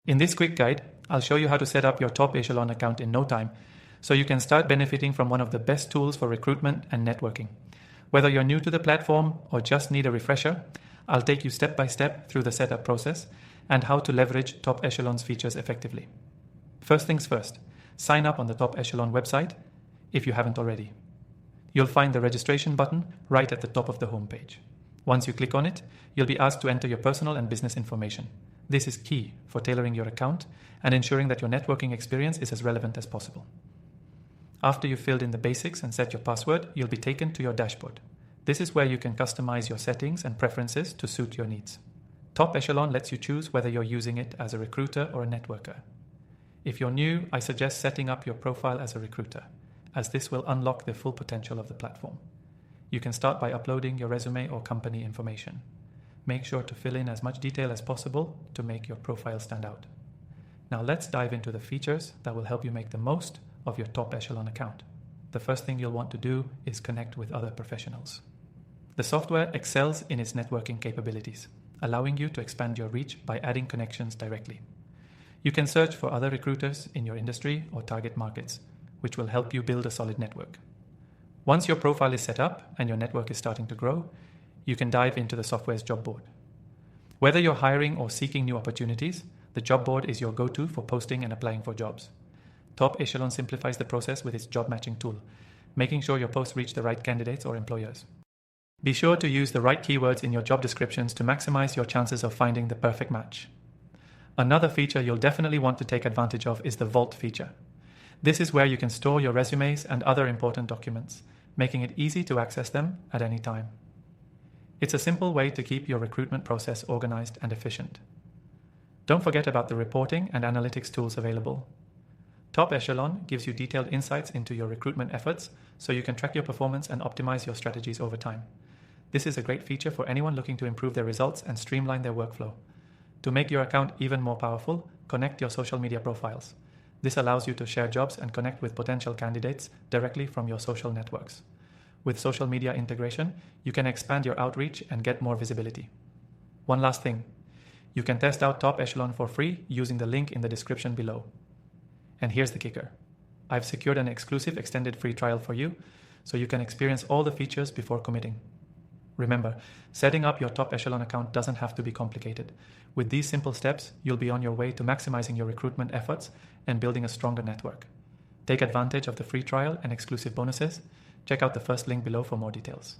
In this quick guide, I'll show you how to set up your top Echelon account in no time, so you can start benefiting from one of the best tools for recruitment and networking. Whether you're new to the platform or just need a refresher, I'll take you step by step through the setup process and how to leverage Top Echelon's features effectively. First things first, sign up on the Top Echelon website if you haven't already. You'll find the registration button right at the top of the homepage. Once you click on it, you'll be asked to enter your personal and business information. This is key for tailoring your account and ensuring that your networking experience is as relevant as possible. After you've filled in the basics and set your password, you'll be taken to your dashboard. This is where you can customize your settings and preferences to suit your needs. Top Echelon lets you choose whether you're using it as a recruiter or a networker. If you're new, I suggest setting up your profile as a recruiter, as this will unlock the full potential of the platform. You can start by uploading your resume or company information. Make sure to fill in as much detail as possible to make your profile stand out. Now let's dive into the features that will help you make the most of your Top Echelon account. The first thing you'll want to do is connect with other professionals. The software excels in its networking capabilities, allowing you to expand your reach by adding connections directly. You can search for other recruiters in your industry or target markets, which will help you build a solid network. Once your profile is set up and your network is starting to grow, you can dive into the software's job board. Whether you're hiring or seeking new opportunities, the job board is your go-to for posting and applying for jobs. Top Echelon simplifies the process with its job matching tool, making sure your posts reach the right candidates or employers. Be sure to use the right keywords in your job descriptions to maximize your chances of finding the perfect match. Another feature you'll definitely want to take advantage of is the Vault feature. This is where you can store your resumes and other important documents, making it easy to access them at any time. It's a simple way to keep your recruitment process organized and efficient. Don't forget about the reporting and analytics tools available. Top Echelon gives you detailed insights into your recruitment efforts so you can track your performance and optimize your strategies over time. This is a great feature for anyone looking to improve their results and streamline their workflow. To make your account even more powerful, connect your social media profiles. This allows you to share jobs and connect with potential candidates directly from your social networks. With social media integration, you can expand your outreach and get more visibility. One last thing, you can test out Top Echelon for free using the link in the description below. And here's the kicker. I've secured an exclusive extended free trial for you, so you can experience all the features before committing. Remember, setting up your Top Echelon account doesn't have to be complicated. With these simple steps, you'll be on your way to maximizing your recruitment efforts and building a stronger network. Take advantage of the free trial and exclusive bonuses. Check out the first link below for more details.